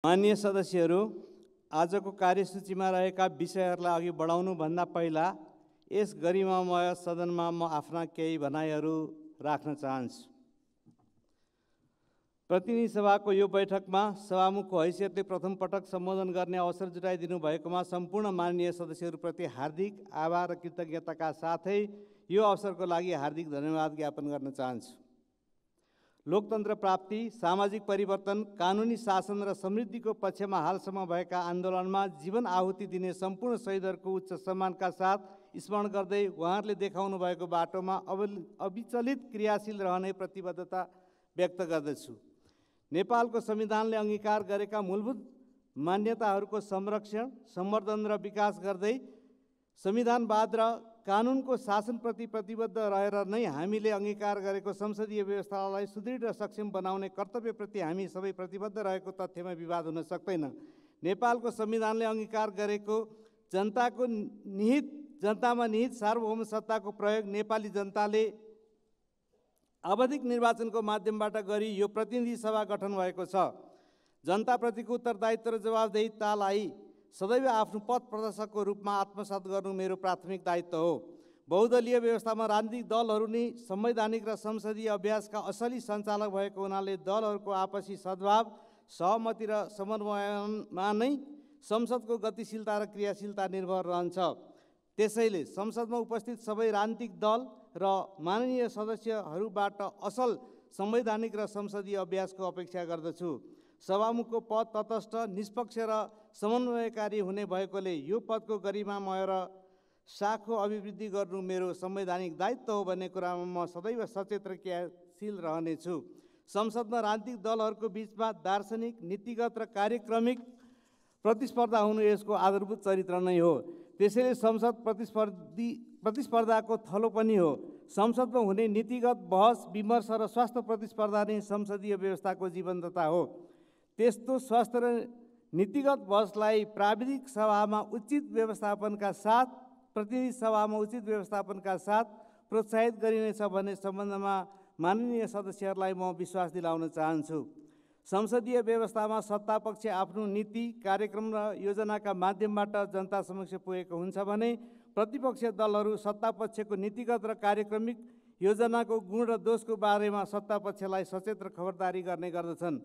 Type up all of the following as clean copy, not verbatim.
माननीय सदस्यहरू, आजको कार्यसूचीमा रहेका विषयहरूलाई अघि बढाउनुभन्दा पहिला यस गरिमामय सदनमा म आफ्ना केही भनाइहरू राख्न चाहन्छु। प्रतिनिधि सभाको यो बैठकमा सभामुखको हैसियतले प्रथम पटक सम्बोधन गर्ने अवसर जुटाइदिनु भएकोमा सम्पूर्ण माननीय सदस्यहरूप्रति हार्दिक आभार र कृतज्ञताका साथै यो अवसरको लागि हार्दिक धन्यवाद ज्ञापन गर्न चाहन्छु। लोकतन्त्र प्राप्ति, सामाजिक परिवर्तन, कानुनी शासन र समृद्धिको पक्षमा हालसम्म भएका आन्दोलनमा जीवन आहुति दिने सम्पूर्ण शहीदहरूको उच्च सम्मानका साथ स्मरण गर्दै उहाँहरूले देखाउनु भएको बाटोमा अविचलित क्रियाशील रहने प्रतिबद्धता व्यक्त गर्दछु। नेपालको संविधानले अंगीकार गरेका मूलभूत मान्यताहरूको संरक्षण, सम्वर्धन र विकास गर्दै संविधानवाद र कानुनको शासनप्रति प्रतिबद्ध रहेर नै हामीले अंगीकार गरेको संसदीय व्यवस्थालाई सुदृढ र सक्षम बनाउने कर्तव्यप्रति हामी सबै प्रतिबद्ध रहेको तथ्यमा विवाद हुन सक्दैन। नेपालको संविधानले अंगीकार गरेको जनतामा निहित सार्वभौम सत्ताको प्रयोग नेपाली जनताले आवधिक निर्वाचनको माध्यमबाट गरी यो प्रतिनिधि सभा गठन भएको छ। जनताप्रतिको उत्तरदायित्व र जवाबदेहितालाई सदैव आफ्नो पथ प्रदर्शकको रूपमा आत्मसात गर्नु मेरो प्राथमिक दायित्व हो। बहुदलीय व्यवस्थामा राजनीतिक दलहरू नै संवैधानिक र संसदीय अभ्यासका असली सञ्चालक भएको हुनाले दलहरूको आपसी सद्भाव, सहमति र समन्वयमा नै संसदको गतिशीलता र क्रियाशीलता निर्भर रहन्छ। त्यसैले संसदमा उपस्थित सबै राजनीतिक दल र माननीय सदस्यहरूबाट असल संवैधानिक र संसदीय अभ्यासको अपेक्षा गर्दछु। सभामुखको पद तटस्थ, निष्पक्ष र समन्वयकारी हुने भएकोले यो पदको गरिमामय र साखो अभिवृद्धि गर्नु मेरो संवैधानिक दायित्व हो भन्ने कुरामा म सदैव सचेत र क्रियाशील रहनेछु। संसदमा राजनीतिक दलहरूको बीचमा दार्शनिक, नीतिगत र कार्यक्रमिक प्रतिस्पर्धा हुनु यसको आधारभूत चरित्र नै हो। त्यसैले संसद प्रतिस्पर्धाको थलो पनि हो। संसदमा हुने नीतिगत बहस विमर्श र स्वस्थ प्रतिस्पर्धा नै संसदीय व्यवस्थाको जीवन्तता हो। त्यस्तो स्वस्थ र नीतिगत बहसलाई प्राविधिक सभामा उचित व्यवस्थापनका साथ प्रोत्साहित गरिनेछ भन्ने सम्बन्धमा माननीय सदस्यहरूलाई म विश्वास दिलाउन चाहन्छु। संसदीय व्यवस्थामा सत्तापक्ष आफ्नो नीति, कार्यक्रम र योजनाका माध्यमबाट जनता समक्ष पुगेको हुन्छ भने प्रतिपक्ष दलहरू सत्तापक्षको नीतिगत र कार्यक्रमिक योजनाको गुण र दोषको बारेमा सत्तापक्षलाई सचेत र खबरदारी गर्ने गर्दछन्।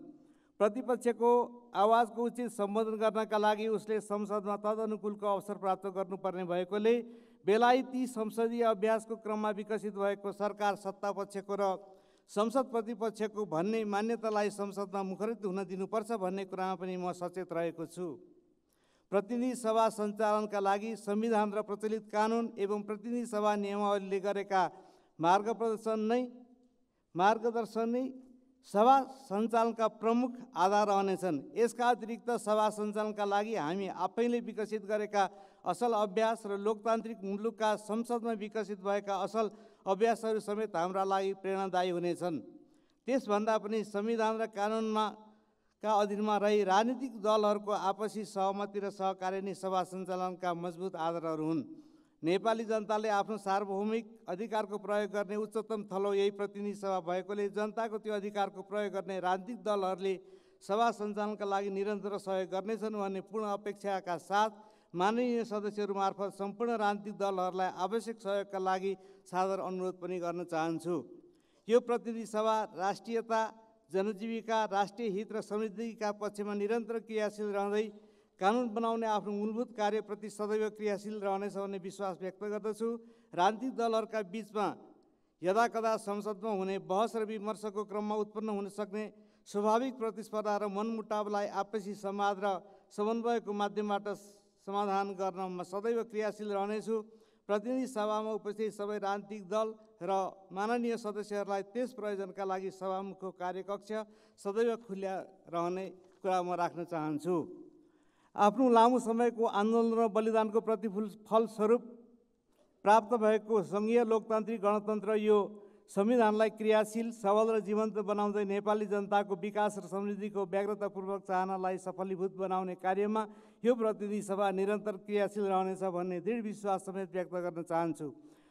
प्रतिपक्षको आवाजको उचित सम्बोधन गर्नका लागि उसले संसदमा तदनुकूलको अवसर प्राप्त गर्नुपर्ने भएकोले बेलायती संसदीय अभ्यासको क्रममा विकसित भएको सरकार सत्तापक्षको र संसद प्रतिपक्षको भन्ने मान्यतालाई संसदमा मुखरित हुन दिनुपर्छ भन्ने कुरामा पनि म सचेत रहेको छु। प्रतिनिधि सभा सञ्चालनका लागि संविधान र प्रचलित कानुन एवं प्रतिनिधि सभा नियमावलीले गरेका मार्गदर्शन नै सभा सञ्चालनका प्रमुख आधार रहनेछन्। यसका अतिरिक्त सभा सञ्चालनका लागि हामी आफैले विकसित गरेका असल अभ्यास र लोकतान्त्रिक मुलुकका संसदमा विकसित भएका असल अभ्यासहरू समेत हाम्रा लागि प्रेरणादायी हुनेछन्। त्यसभन्दा पनि संविधान र कानुनका अधीनमा रही राजनीतिक दलहरूको आपसी सहमति र सहकार्य नै सभा सञ्चालनका मजबुत आधारहरू हुन्। नेपाली जनताले आफ्नो सार्वभौमिक अधिकारको प्रयोग गर्ने उच्चतम थलो यही प्रतिनिधि सभा भएकोले जनताको त्यो अधिकारको प्रयोग गर्ने राजनीतिक दलहरूले सभा सञ्चालनका लागि निरन्तर सहयोग गर्नेछन् भन्ने पूर्ण अपेक्षाका साथ माननीय सदस्यहरू मार्फत सम्पूर्ण राजनीतिक दलहरूलाई आवश्यक सहयोगका लागि सादर अनुरोध पनि गर्न चाहन्छु। यो प्रतिनिधि सभा राष्ट्रियता, जनजीविका, राष्ट्रिय हित र समृद्धिका पक्षमा निरन्तर क्रियाशील रहँदै कानुन बनाउने आफ्नो मूलभूत कार्यप्रति सदैव क्रियाशील रहनेछ भन्ने विश्वास व्यक्त गर्दछु। राजनीतिक दलहरूका बीचमा यदाकदा संसदमा हुने बहस र विमर्शको क्रममा उत्पन्न हुन सक्ने स्वाभाविक प्रतिस्पर्धा र मनमुटावलाई आपसी संवाद र समन्वयको माध्यमबाट समाधान गर्न म सदैव क्रियाशील रहनेछु। प्रतिनिधि सभामा उपस्थित सबै राजनीतिक दल र माननीय सदस्यहरूलाई त्यस प्रयोजनका लागि सभामुखको कार्यकक्ष सदैव खुला रहने कुरा म राख्न चाहन्छु। आफ्नो लामो समयको आन्दोलन र बलिदानको फलस्वरूप प्राप्त भएको सङ्घीय लोकतान्त्रिक गणतन्त्र यो संविधानलाई क्रियाशील, सबल र जीवन्त बनाउँदै नेपाली जनताको विकास र समृद्धिको व्यग्रतापूर्वक चाहनालाई सफलीभूत बनाउने कार्यमा यो प्रतिनिधि सभा निरन्तर क्रियाशील रहनेछ भन्ने दृढ विश्वास समेत व्यक्त गर्न चाहन्छु।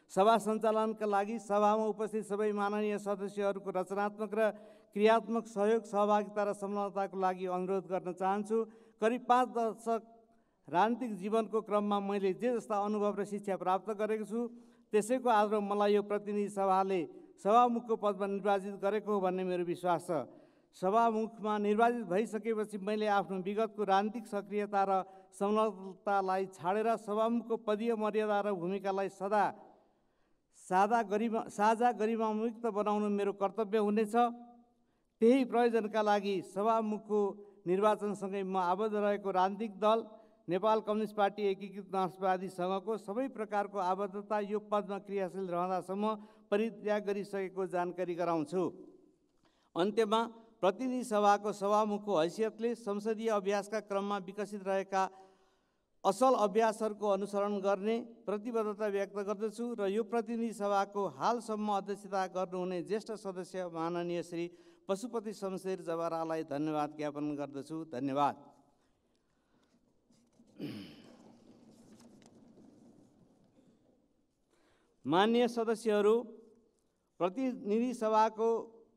सभा सञ्चालनका लागि सभामा उपस्थित सबै माननीय सदस्यहरूको रचनात्मक र क्रियात्मक सहयोग, सहभागिता र संलग्नताको लागि अनुरोध गर्न चाहन्छु। करिब 5 दशक राजनीतिक जीवनको क्रममा मैले जे जस्ता अनुभव र शिक्षा प्राप्त गरेको छु, त्यसैको आधारमा मलाई यो प्रतिनिधि सभाले सभामुखको पदमा निर्वाचित गरेको हो भन्ने मेरो विश्वास छ। सभामुखमा निर्वाचित भइसकेपछि मैले आफ्नो विगतको राजनीतिक सक्रियता र संलग्नतालाई छाडेर सभामुखको पदीय मर्यादा र भूमिकालाई साझा गरिमामुक्त बनाउनु मेरो कर्तव्य हुनेछ। त्यही प्रयोजनका लागि सभामुखको निर्वाचनसँगै म आबद्ध रहेको राजनीतिक दल नेपाल कम्युनिस्ट पार्टी एकीकृत मार्क्सवादी सङ्घको सबै प्रकारको आबद्धता यो पदमा क्रियाशील रहँदासम्म परित्याग गरिसकेको जानकारी गराउँछु। अन्त्यमा प्रतिनिधि सभाको सभामुखको हैसियतले संसदीय अभ्यासका क्रममा विकसित रहेका असल अभ्यासहरूको अनुसरण गर्ने प्रतिबद्धता व्यक्त गर्दछु र यो प्रतिनिधि सभाको हालसम्म अध्यक्षता गर्नुहुने ज्येष्ठ सदस्य माननीय श्री पशुपति शमशेर जबरालाई धन्यवाद ज्ञापन गर्दछु। धन्यवाद। माननीय सदस्यहरू, प्रतिनिधि सभाको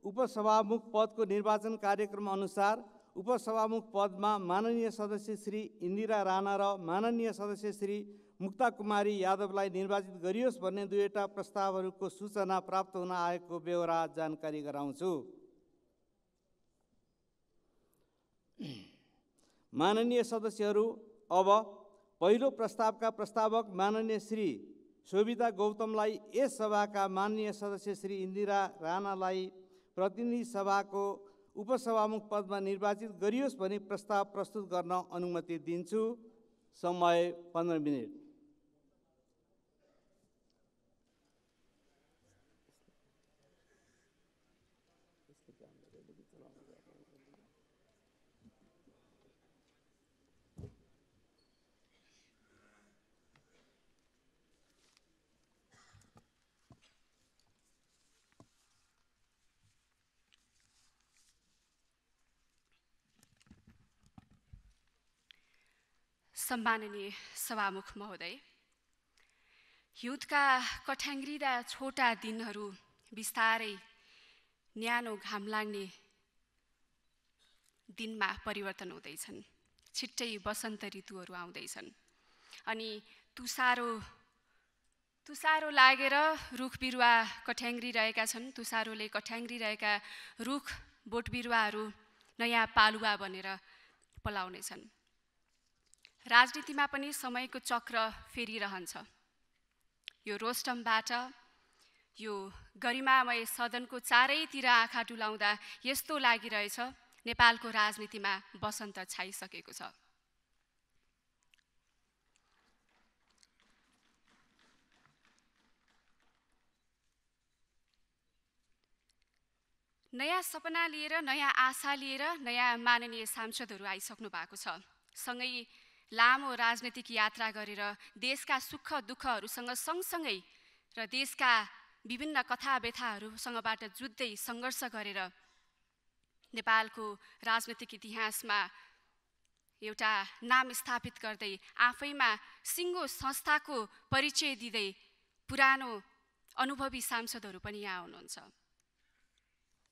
उपसभामुख पदको निर्वाचन कार्यक्रम अनुसार उपसभामुख पदमा माननीय सदस्य श्री इन्दिरा राणा र माननीय सदस्य श्री मुक्ता कुमारी यादवलाई निर्वाचित गरियोस् भन्ने दुईवटा प्रस्तावहरूको सूचना प्राप्त हुन आएको बेहोरा जानकारी गराउँछु। माननीय सदस्यहरू, अब पहिलो प्रस्तावका प्रस्तावक माननीय श्री शोभिता गौतमलाई यस सभाका माननीय सदस्य श्री इन्दिरा राणालाई प्रतिनिधि सभाको उपसभामुख पदमा निर्वाचित गरियोस् भनी प्रस्ताव प्रस्तुत गर्न अनुमति दिन्छु। समय 15 मिनेट। सम्माननीय सभामुख महोदय, हिउँदका कठ्याङ्ग्रिँदा छोटा दिनहरू बिस्तारै न्यानो घाम लाग्ने दिनमा परिवर्तन हुँदैछन्। छिट्टै वसन्त ऋतुहरू आउँदैछन् अनि तुसारो लागेर रुख बिरुवा कठ्याङ्ग्रिरहेका छन्। तुसारोले कठ्याङ्ग्रिरहेका रुख बोट बिरुवाहरू नयाँ पालुवा बनेर पलाउनेछन्। राजनीतिमा पनि समयको चक्र फेरिरहन्छ। यो रोस्टमबाट यो गरिमामय सदनको चारैतिर आँखा डुलाउँदा यस्तो लागिरहेछ नेपालको राजनीतिमा वसन्त छाइसकेको छ। नयाँ सपना लिएर, नयाँ आशा लिएर नयाँ माननीय सांसदहरू आइसक्नु भएको छ। सँगै लामो राजनीतिक यात्रा गरेर देशका सुख दुःखहरूसँग सँगसँगै र देशका विभिन्न कथा व्यथाहरूसँगबाट जुझ्दै सङ्घर्ष गरेर नेपालको राजनीतिक इतिहासमा एउटा नाम स्थापित गर्दै आफैमा सिङ्गो संस्थाको परिचय दिँदै पुरानो अनुभवी सांसदहरू पनि यहाँ हुनुहुन्छ।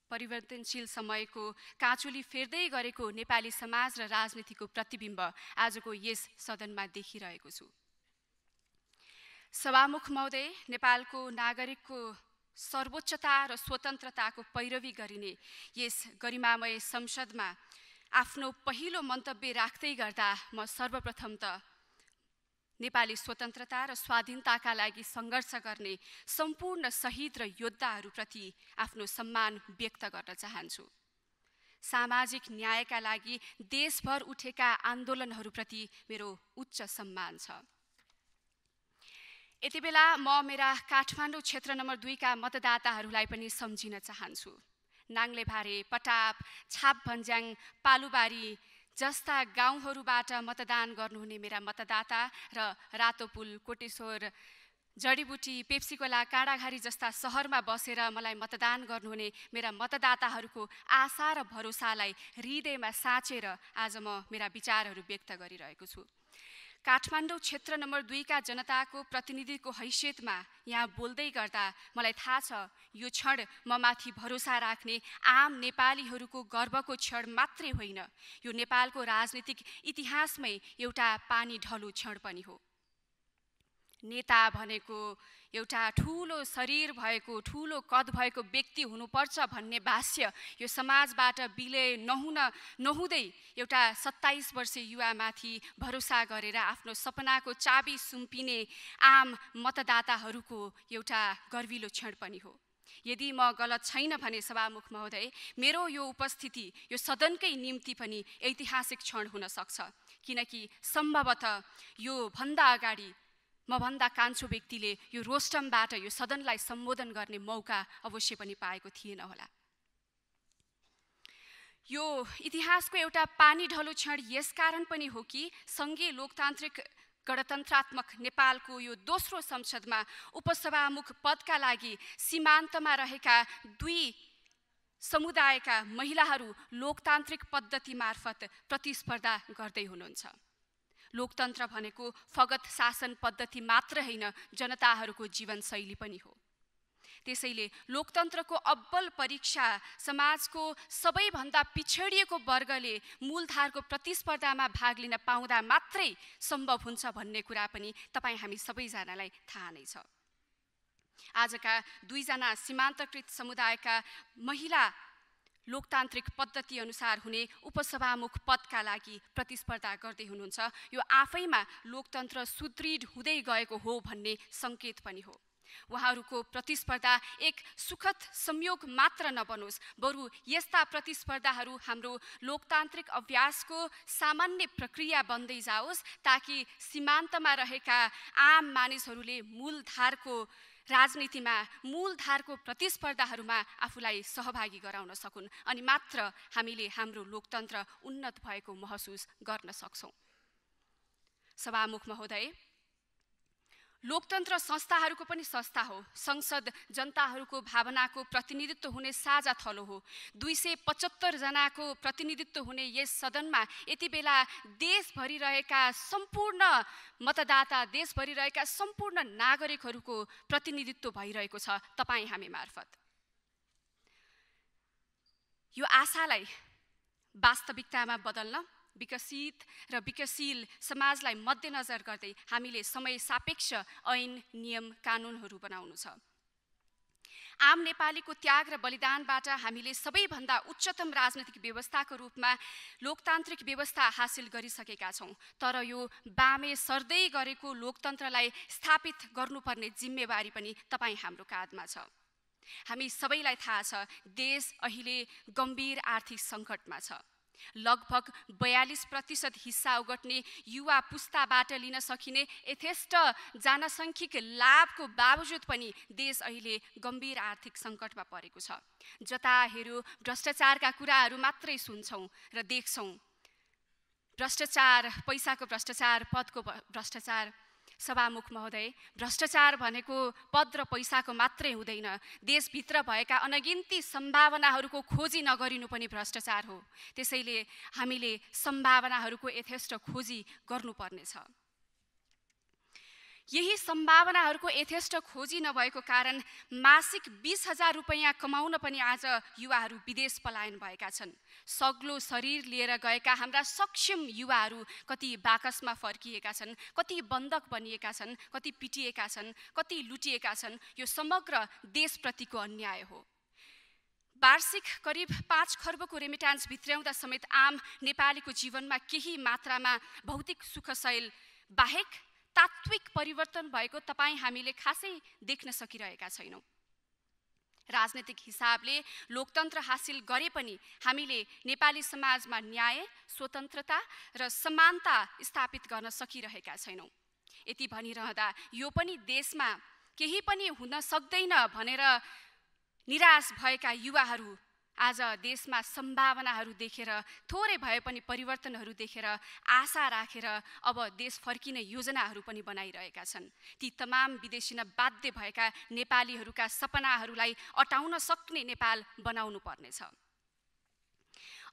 परिवर्तनशील समयको काँचुली फेर्दै गरेको नेपाली समाज र राजनीतिको प्रतिबिम्ब आजको यस सदनमा देखिरहेको छु। सभामुख महोदय, नेपालको नागरिकको सर्वोच्चता र स्वतन्त्रताको पैरवी गरिने यस गरिमामय संसदमा आफ्नो पहिलो मन्तव्य राख्दै गर्दा म सर्वप्रथम त नेपाली स्वतन्त्रता र स्वाधीनताका लागि सङ्घर्ष गर्ने सम्पूर्ण शहीद र योद्धाहरूप्रति आफ्नो सम्मान व्यक्त गर्न चाहन्छु। सामाजिक न्यायका लागि देशभर उठेका आन्दोलनहरूप्रति मेरो उच्च सम्मान छ। यति बेला म मेरा काठमाडौँ क्षेत्र नम्बर 2 का मतदाताहरूलाई पनि सम्झिन चाहन्छु। नाङ्लेभारे, पटाप, छाप भन्ज्याङ, पालुबारी जस्ता गाउँहरूबाट मतदान गर्नुहुने मेरा मतदाता र रातोपुल, कोटेश्वर, जडीबुटी, पेप्सीकोला, काँडाघारी जस्ता सहरमा बसेर मलाई मतदान गर्नुहुने मेरा मतदाताहरूको आशा र भरोसालाई हृदयमा साँचेर आज म मेरा विचारहरू व्यक्त गरिरहेको छु। काठमाडौँ क्षेत्र नम्बर 2 का जनताको प्रतिनिधिको हैसियतमा यहाँ बोल्दै गर्दा मलाई थाहा छ यो क्षण म माथि भरोसा राख्ने आम नेपालीहरूको गर्वको क्षण मात्रै होइन, यो नेपालको राजनीतिक इतिहासमै एउटा पानी ढलो क्षण पनि हो। नेता भनेको एउटा ठुलो शरीर भएको, ठुलो कद भएको व्यक्ति हुनुपर्छ भन्ने भाष्य यो समाजबाट विलय नहुँदै एउटा 27 वर्षीय युवामाथि भरोसा गरेर आफ्नो सपनाको चाबी सुम्पिने आम मतदाताहरूको एउटा गर्विलो क्षण पनि हो। यदि म गलत छैन भने सभामुख महोदय, मेरो यो उपस्थिति यो सदनकै निम्ति पनि ऐतिहासिक क्षण हुन सक्छ, किनकि सम्भवतः यो भन्दा अगाडि मभन्दा कान्छो व्यक्तिले यो रोस्टमबाट यो सदनलाई सम्बोधन गर्ने मौका अवश्य पनि पाएको थिएन होला। यो इतिहासको एउटा पानी ढलो क्षण यसकारण पनि हो कि सङ्घीय लोकतान्त्रिक गणतन्त्रात्मक नेपालको यो दोस्रो संसदमा उपसभामुख पदका लागि सीमान्तमा रहेका 2 समुदायका महिलाहरू लोकतान्त्रिक पद्धति मार्फत प्रतिस्पर्धा गर्दै हुनुहुन्छ। लोकतन्त्र भनेको फगत शासन पद्धति मात्र होइन, जनताहरूको जीवनशैली पनि हो। त्यसैले लोकतन्त्रको अब्बल परीक्षा समाजको सबैभन्दा पिछडिएको वर्गले मूलधारको प्रतिस्पर्धामा भाग लिन पाउँदा मात्रै सम्भव हुन्छ भन्ने कुरा पनि तपाईँ हामी सबैजनालाई थाहा नै छ। आजका 2 जना सीमान्तकृत समुदायका महिला लोकतान्त्रिक पद्धति अनुसार हुने उपसभामुख पदका लागि प्रतिस्पर्धा गर्दै हुनुहुन्छ। यो आफैमा लोकतन्त्र सुदृढ हुँदै गएको हो भन्ने सङ्केत पनि हो। उहाँहरूको प्रतिस्पर्धा एक सुखद संयोग मात्र नबनोस्, बरु यस्ता प्रतिस्पर्धाहरू हाम्रो लोकतान्त्रिक अभ्यासको सामान्य प्रक्रिया बन्दै जाओस्, ताकि सीमान्तमा रहेका आम मानिसहरूले मूलधारको राजनीतिमा, मूलधारको प्रतिस्पर्धाहरूमा आफूलाई सहभागी गराउन सकुन्, अनि मात्र हामीले हाम्रो लोकतन्त्र उन्नत भएको महसुस गर्न सक्छौँ। सभामुख महोदय, लोकतन्त्र संस्थाहरूको पनि संस्था हो। संसद जनताहरूको भावनाको प्रतिनिधित्व हुने साझा थलो हो। 275 जनाको प्रतिनिधित्व हुने यस सदनमा यति बेला देशभरि रहेका सम्पूर्ण मतदाता, देशभरि रहेका सम्पूर्ण नागरिकहरूको प्रतिनिधित्व भइरहेको छ तपाईँ हामी मार्फत। यो आशालाई वास्तविकतामा बदल्न विकसित र विकासशील समाजलाई मध्यनजर गर्दै हामीले समय सापेक्ष ऐन, नियम, कानुनहरू बनाउनु छ। आम नेपालीको त्याग र बलिदानबाट हामीले सबैभन्दा उच्चतम राजनैतिक व्यवस्थाको रूपमा लोकतान्त्रिक व्यवस्था हासिल गरिसकेका छौँ। तर यो बामे सर्दै गरेको लोकतन्त्रलाई स्थापित गर्नुपर्ने जिम्मेवारी पनि तपाईँ हाम्रो काँधमा छ। हामी सबैलाई थाहा छ देश अहिले गम्भीर आर्थिक सङ्कटमा छ। लगभग 42% हिस्सा ओगट्ने युवा पुस्ताबाट लिन सकिने यथेष्ट जनसङ्ख्यिक लाभको बावजुद पनि देश अहिले गम्भीर आर्थिक सङ्कटमा परेको छ। जता हेऱ्यो भ्रष्टाचारका कुराहरू मात्रै सुन्छौँ र देख्छौँ। भ्रष्टाचार, पैसाको भ्रष्टाचार, पदको भ्रष्टाचार। सभामुख महोदय, भ्रष्टाचार भनेको पद र पैसाको मात्रै हुँदैन। देशभित्र भएका अनगिन्ती सम्भावनाहरूको खोजी नगरिनु पनि भ्रष्टाचार हो। त्यसैले हामीले सम्भावनाहरूको यथेष्ट खोजी गर्नुपर्नेछ। यही सम्भावनाहरूको यथेष्ट खोजी नभएको कारण मासिक 20,000 रुपैयाँ कमाउन पनि आज युवाहरू विदेश पलायन भएका छन्। सग्लो शरीर लिएर गएका हाम्रा सक्षम युवाहरू कति बाकसमा फर्किएका छन्, कति बन्धक बनिएका छन्, कति पिटिएका छन्, कति लुटिएका छन्। यो समग्र देशप्रतिको अन्याय हो। वार्षिक करिब 5 खर्बको रेमिटान्स भित्र्याउँदा समेत आम नेपालीको जीवनमा केही मात्रामा भौतिक सुखशैल बाहेक तात्विक परिवर्तन भएको तपाईँ हामीले खासै देख्न सकिरहेका छैनौँ। राजनीतिक हिसाबले लोकतन्त्र हासिल गरे पनि हामीले नेपाली समाजमा न्याय, स्वतन्त्रता र समानता स्थापित गर्न सकिरहेका छैनौँ। यति भनिरहँदा यो पनि देशमा केही पनि हुन सक्दैन भनेर निराश भएका युवाहरू आज देशमा सम्भावनाहरू देखेर, थोरै भए पनि परिवर्तनहरू देखेर आशा राखेर अब देश फर्किने योजनाहरू पनि बनाइरहेका छन्। ती तमाम विदेशी बाध्य भएका नेपालीहरूका सपनाहरूलाई अटाउन सक्ने नेपाल बनाउनु पर्नेछ।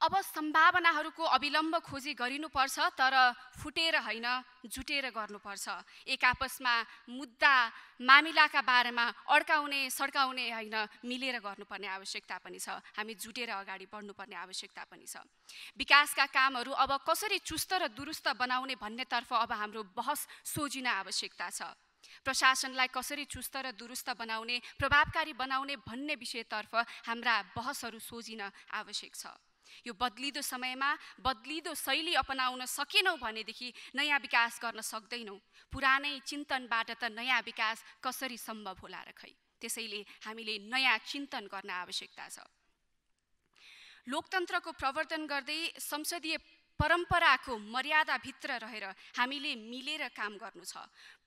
अब सम्भावनाहरूको अविलम्ब खोजी गरिनुपर्छ, तर फुटेर होइन जुटेर गर्नुपर्छ। एक आपसमा मुद्दा मामिलाका बारेमा अड्काउने सड्काउने होइन, मिलेर गर्नुपर्ने आवश्यकता पनि छ। हामी जुटेर अगाडि बढ्नुपर्ने आवश्यकता पनि छ। विकासका कामहरू अब कसरी चुस्त र दुरुस्त बनाउने भन्नेतर्फ अब हाम्रो बहस सोझिन आवश्यकता छ। प्रशासनलाई कसरी चुस्त र दुरुस्त बनाउने, प्रभावकारी बनाउने भन्ने विषयतर्फ हाम्रा बहसहरू सोझिन आवश्यक छ। यो बदलिदो समयमा बदलिदो शैली अपनाउन सकेनौँ भनेदेखि नयाँ विकास गर्न सक्दैनौँ। पुरानै चिन्तनबाट त नयाँ विकास कसरी सम्भव होला र खै। त्यसैले हामीले नयाँ चिन्तन गर्न आवश्यकता छ। लोकतन्त्रको प्रवर्तन गर्दै संसदीय परम्पराको मर्यादाभित्र रहेर हामीले मिलेर काम गर्नु छ।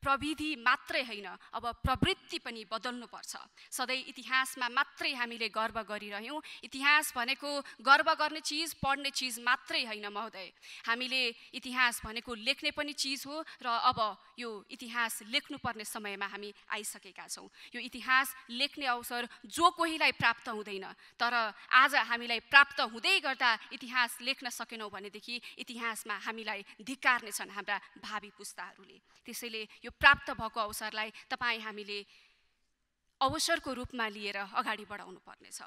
प्रविधि मात्रै होइन, अब प्रवृत्ति पनि बदल्नुपर्छ। सधैँ इतिहासमा मात्रै हामीले गर्व गरिरह्यौँ। इतिहास भनेको गर्व गर्ने चिज, पढ्ने चिज मात्रै होइन महोदय। हामीले इतिहास भनेको लेख्ने पनि चिज हो र अब यो इतिहास लेख्नुपर्ने समयमा हामी आइसकेका छौँ। यो इतिहास लेख्ने अवसर जो कोहीलाई प्राप्त हुँदैन, तर आज हामीलाई प्राप्त हुँदै गर्दा इतिहास लेख्न सकेनौँ भनेदेखि इतिहासमा हामीलाई धिक्कार्नेछन् हाम्रा भावी पुस्ताहरूले। त्यसैले यो प्राप्त भएको अवसरलाई हामीले अवसरको रूपमा लिएर अगाडि बढाउनु पर्नेछ।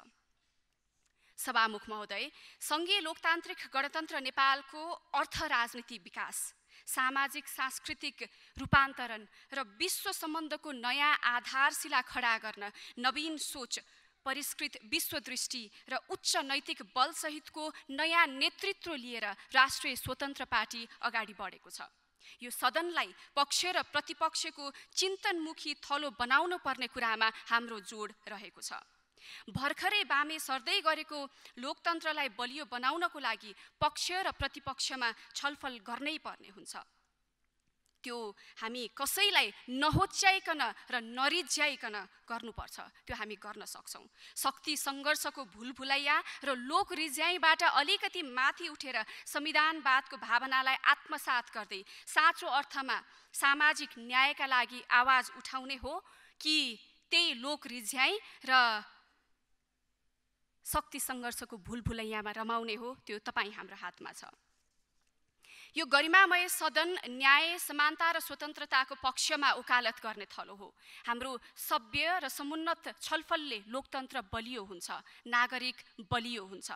सभामुख महोदय, सङ्घीय लोकतान्त्रिक गणतन्त्र नेपालको अर्थ राजनीति विकास, सामाजिक सांस्कृतिक रूपान्तरण र विश्व सम्बन्धको नयाँ आधारशिला खडा गर्न नवीन सोच, परिष्कृत विश्वदृष्टि र उच्च नैतिक बलसहितको नयाँ नेतृत्व लिएर राष्ट्रिय स्वतन्त्र पार्टी अगाडि बढेको छ। यो सदनलाई पक्ष र प्रतिपक्षको चिन्तनमुखी थलो बनाउनु पर्ने कुरामा हाम्रो जोड रहेको छ। भर्खरै बामे सर्दै गरेको लोकतन्त्रलाई बलियो बनाउनको लागि पक्ष र प्रतिपक्षमा छलफल गर्नै पर्ने हुन्छ। त्यो हामी कसैलाई नहोच्याइकन र नरिझ्याइकन गर्नुपर्छ। त्यो हामी गर्न सक्छौँ। शक्ति सङ्घर्षको भुलभुलैया र लोक रिझ्याइबाट अलिकति माथि उठेर संविधानवादको भावनालाई आत्मसात गर्दै साँचो अर्थमा सामाजिक न्यायका लागि आवाज उठाउने हो कि त्यही लोक रिझ्याइ र शक्ति सङ्घर्षको भुलभुलैयामा रमाउने हो, त्यो तपाईँ हाम्रो हातमा छ। यो गरिमामय सदन न्याय, समानता र स्वतन्त्रताको पक्षमा वकालत गर्ने थलो हो। हाम्रो सभ्य र समुन्नत छलफलले लोकतन्त्र बलियो हुन्छ, नागरिक बलियो हुन्छ।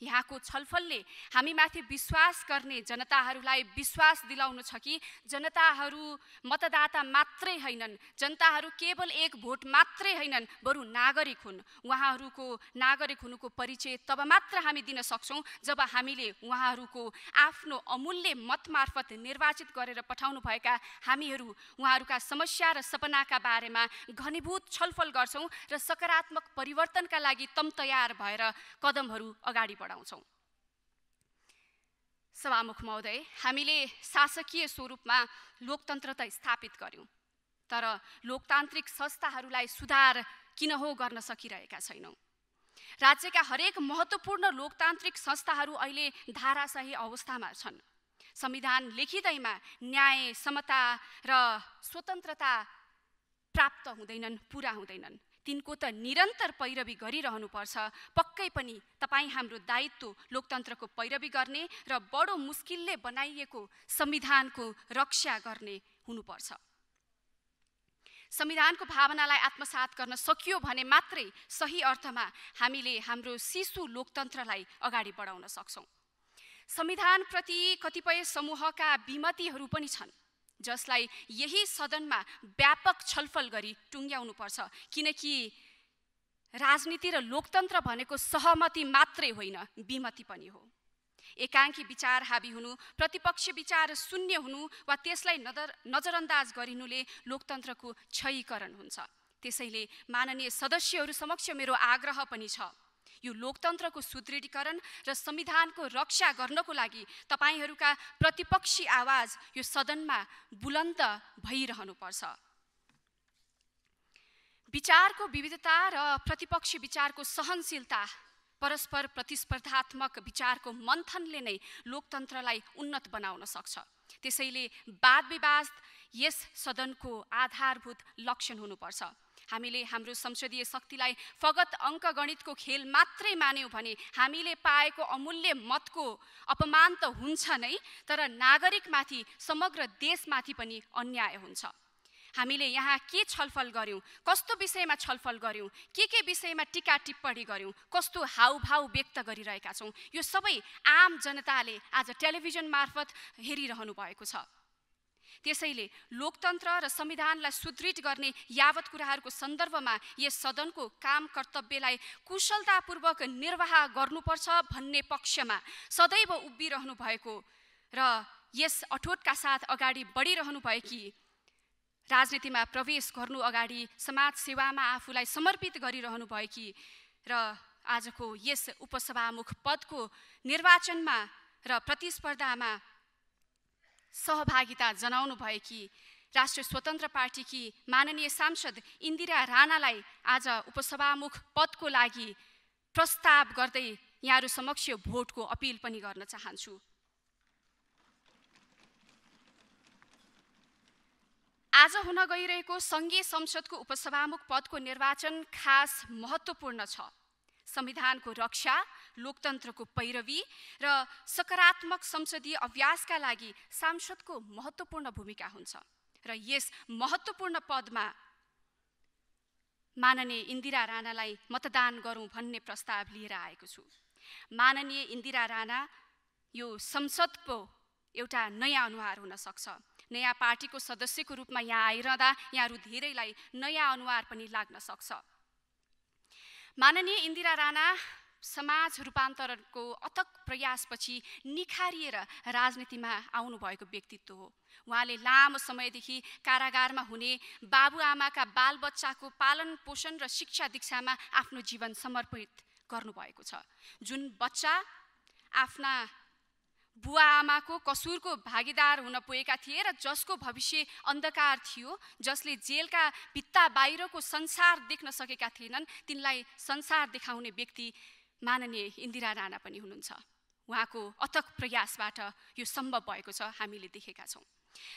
यहाँको छलफलले हामीमाथि विश्वास गर्ने जनताहरूलाई विश्वास दिलाउनु छ कि जनताहरू मतदाता मात्रै होइनन्, जनताहरू केवल एक भोट मात्रै होइनन्, बरु नागरिक हुन्। उहाँहरूको नागरिक हुनुको परिचय तब मात्र हामी दिन सक्छौँ जब हामीले उहाँहरूको आफ्नो अमूल्य मत मार्फत निर्वाचित गरेर पठाउनु भएका हामीहरू उहाँहरूका समस्या र सपनाका बारेमा घनीभूत छलफल गर्छौँ र सकारात्मक परिवर्तनका लागि तम तयार भएर कदमहरू अगाडि बढाउँछौँ। सभामुख महोदय, हामीले शासकीय स्वरूपमा लोकतन्त्र त स्थापित गर्यौँ, तर लोकतान्त्रिक संस्थाहरूलाई सुधार किन हो गर्न सकिरहेका छैनौँ। राज्यका हरेक महत्त्वपूर्ण लोकतान्त्रिक संस्थाहरू अहिले धाराशाही अवस्थामा छन्। संविधान लेखिँदैमा न्याय, समता र स्वतन्त्रता प्राप्त हुँदैनन्, पुरा हुँदैनन्। तिनको त निरन्तर पैरवी गरिरहनुपर्छ। पक्कै पनि तपाईँ हाम्रो दायित्व लोकतन्त्रको पैरवी गर्ने र बडो मुस्किलले बनाइएको संविधानको रक्षा गर्ने हुनुपर्छ। संविधानको भावनालाई आत्मसात गर्न सकियो भने मात्रै सही अर्थमा हामीले हाम्रो शिशु लोकतन्त्रलाई अगाडि बढाउन सक्छौँ। संविधानप्रति कतिपय समूहका विमतिहरू पनि छन्, जसलाई यही सदनमा व्यापक छलफल गरी टुङ्ग्याउनुपर्छ। किनकि राजनीति र लोकतन्त्र भनेको सहमति मात्रै होइन, विमति पनि हो। एकाङ्की विचार हाबी हुनु, प्रतिपक्ष विचार शून्य हुनु वा त्यसलाई नजरअन्दाज गरिनुले लोकतन्त्रको क्षयीकरण हुन्छ। त्यसैले माननीय सदस्यहरू समक्ष मेरो आग्रह पनि छ, यो लोकतन्त्रको सुदृढीकरण र संविधानको रक्षा गर्नको लागि तपाईहरूका प्रतिपक्षी आवाज यो सदनमा बुलन्द भइरहनुपर्छ। विचारको विविधता र प्रतिपक्षी विचारको सहनशीलता, परस्पर प्रतिस्पर्धात्मक विचारको मन्थनले नै लोकतन्त्रलाई उन्नत बनाउन सक्छ। त्यसैले वाद विवाद यस सदनको आधारभूत लक्षण हुनुपर्छ। हामीले हाम्रो संसदीय शक्तिलाई फगत अङ्कगणितको खेल मात्रै मान्यौँ भने हामीले पाएको अमूल्य मतको अपमान त हुन्छ नै, तर नागरिकमाथि समग्र देशमाथि पनि अन्याय हुन्छ। हामीले यहाँ के छलफल गर्यौँ, कस्तो विषयमा छलफल गर्यौँ, के विषयमा टीका टिप्पणी गर्यौँ, कस्तो हाउभाउ व्यक्त गरिरहेका छौँ, यो सबै आम जनताले आज टेलिभिजन मार्फत हेरिरहनु भएको छ। त्यसैले लोकतन्त्र र संविधानलाई सुदृढ गर्ने यावत कुराहरूको सन्दर्भमा यस सदनको काम कर्तव्यलाई कुशलतापूर्वक निर्वाह गर्नुपर्छ भन्ने पक्षमा सदैव उभिरहनु भएको र यस अठोटका साथ अगाडि बढिरहनु भएकी राजनीतिमा प्रवेश गर्नु अगाडि समाज सेवामा आफूलाई समर्पित गरिरहनु भएकी र आजको यस उपसभामुख पदको निर्वाचनमा र प्रतिस्पर्धामा सहभागिता जनाउनु भएकी राष्ट्रिय स्वतन्त्र पार्टीकी माननीय सांसद इन्दिरा राणालाई आज उपसभामुख पदको लागि प्रस्ताव गर्दै यहाँहरू समक्ष भोटको अपिल पनि गर्न चाहन्छु। आज हुन गइरहेको सङ्घीय संसदको उपसभामुख पदको निर्वाचन खास महत्त्वपूर्ण छ। संविधानको रक्षा, लोकतन्त्रको पैरवी र सकारात्मक संसदीय अभ्यासका लागि सांसदको महत्त्वपूर्ण भूमिका हुन्छ र यस महत्त्वपूर्ण पदमा माननीय इन्दिरा राणालाई मतदान गरौँ भन्ने प्रस्ताव लिएर आएको छु। माननीय इन्दिरा राणा यो संसदको एउटा नयाँ अनुहार हुन सक्छ। नयाँ पार्टीको सदस्यको रूपमा यहाँ आइरहँदा यहाँहरू धेरैलाई नयाँ अनुहार पनि लाग्न सक्छ। माननीय इन्दिरा राणा समाज रूपान्तरणको अथक प्रयासपछि निखारिएर राजनीतिमा आउनुभएको व्यक्तित्व हो। उहाँले लामो समयदेखि कारागारमा हुने बाबुआमाका बालबच्चाको पालन पोषण र शिक्षा दीक्षामा आफ्नो जीवन समर्पित गर्नुभएको छ। जुन बच्चा आफ्ना बुवा आमाको कसुरको भागीदार हुन पुगेका थिए र जसको भविष्य अन्धकार थियो, जसले जेलका भित्ता बाहिरको संसार देख्न सकेका थिएनन्, तिनलाई संसार देखाउने व्यक्ति माननीय इन्दिरा राणा पनि हुनुहुन्छ। उहाँको अथक प्रयासबाट यो सम्भव भएको छ, हामीले देखेका छौँ।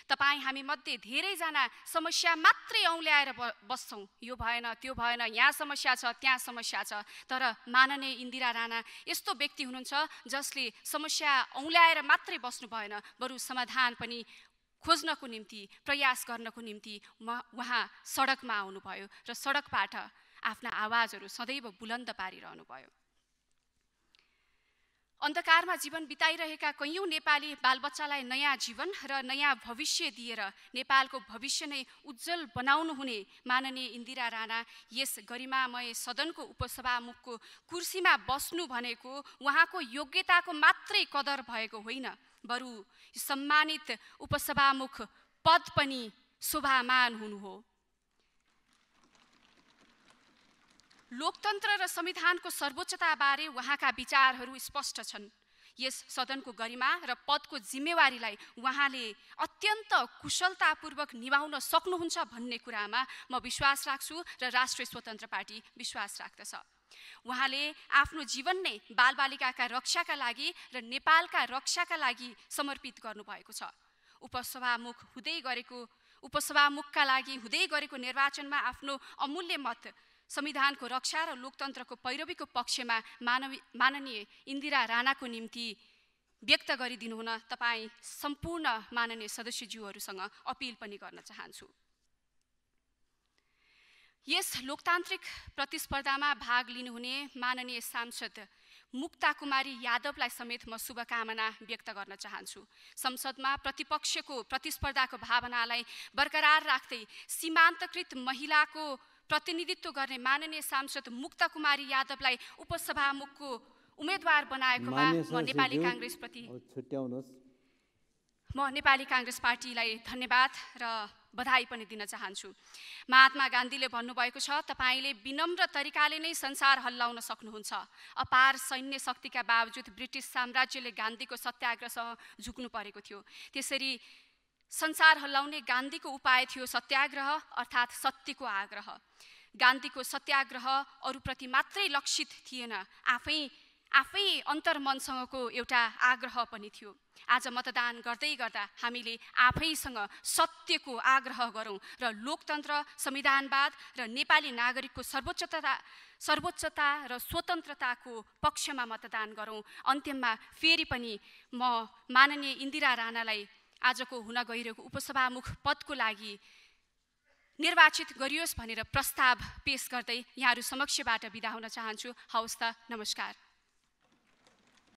तपाईँ हामी मध्ये धेरैजना समस्या मात्रै औँल्याएर बस्छौँ, यो भएन त्यो भएन, यहाँ समस्या छ त्यहाँ समस्या छ, तर माननीय इन्दिरा राणा यस्तो व्यक्ति हुनुहुन्छ जसले समस्या औँल्याएर मात्रै बस्नु भएन, बरु समाधान पनि खोज्नको निम्ति प्रयास गर्नको निम्ति उहाँ सडकमा आउनुभयो र सडकबाट आफ्ना आवाजहरू सदैव बुलन्द पारिरहनु भयो। अन्धकारमा जीवन बिताइरहेका कैयौँ नेपाली बालबच्चालाई नयाँ जीवन र नयाँ भविष्य दिएर नेपालको भविष्य नै उज्जवल बनाउनु हुने माननीय इन्दिरा राणा यस गरिमामय सदनको उपसभामुखको कुर्सीमा बस्नु भनेको उहाँको योग्यताको मात्रै कदर भएको होइन, बरु सम्मानित उपसभामुख पद पनि शोभामान हुनु हो। लोकतन्त्र र संविधानको सर्वोच्चताबारे उहाँका विचारहरू स्पष्ट छन्। यस सदनको गरिमा र पदको जिम्मेवारीलाई उहाँले अत्यन्त कुशलतापूर्वक निभाउन सक्नुहुन्छ भन्ने कुरामा म विश्वास राख्छु र राष्ट्रिय स्वतन्त्र पार्टी विश्वास राख्दछ। उहाँले आफ्नो जीवन नै बालबालिकाका रक्षाका लागि र नेपालका रक्षाका लागि समर्पित गर्नुभएको छ। उपसभामुखका लागि हुँदै गरेको निर्वाचनमा आफ्नो अमूल्य मत संविधानको रक्षा र लोकतन्त्रको पैरवीको पक्षमा माननीय इन्दिरा राणाको निम्ति व्यक्त गरिदिनु हुन तपाईँ सम्पूर्ण माननीय सदस्यज्यूहरूसँग अपिल पनि गर्न चाहन्छु। यस लोकतान्त्रिक प्रतिस्पर्धामा भाग लिनुहुने माननीय सांसद मुक्ता कुमारी यादवलाई समेत म शुभकामना व्यक्त गर्न चाहन्छु। संसदमा प्रतिपक्षको प्रतिस्पर्धाको भावनालाई बरकरार राख्दै सीमान्तकृत महिलाको प्रतिनिधित्व गर्ने माननीय सांसद मुक्ता कुमारी यादवलाई उपसभामुखको उम्मेदवार बनाएकोमा म नेपाली काङ्ग्रेस पार्टीलाई धन्यवाद र बधाई पनि दिन चाहन्छु। महात्मा गान्धीले भन्नुभएको छ, तपाईँले विनम्र तरिकाले नै संसार हल्लाउन सक्नुहुन्छ। अपार सैन्य शक्तिका बावजुद ब्रिटिस साम्राज्यले गान्धीको सत्याग्रहसँग झुक्नु परेको थियो। त्यसरी संसार हल्लाउने गान्धीको उपाय थियो सत्याग्रह अर्थात् सत्यको आग्रह। गान्धीको सत्याग्रह अरूप्रति मात्रै लक्षित थिएन, आफै अन्तर्मनसँगको एउटा आग्रह पनि थियो। आज मतदान गर्दै गर्दा हामीले आफैसँग सत्यको आग्रह गरौँ र लोकतन्त्र, संविधानवाद र नेपाली नागरिकको सर्वोच्चता र स्वतन्त्रताको पक्षमा मतदान गरौँ। अन्त्यमा फेरि पनि म माननीय इन्दिरा राणालाई आजको हुन गइरहेको उपसभामुख पदको लागि निर्वाचित गरियोस् भनेर प्रस्ताव पेश गर्दै यहाँहरू समक्षबाट बिदा हुन चाहन्छु। हवस् त, नमस्कार।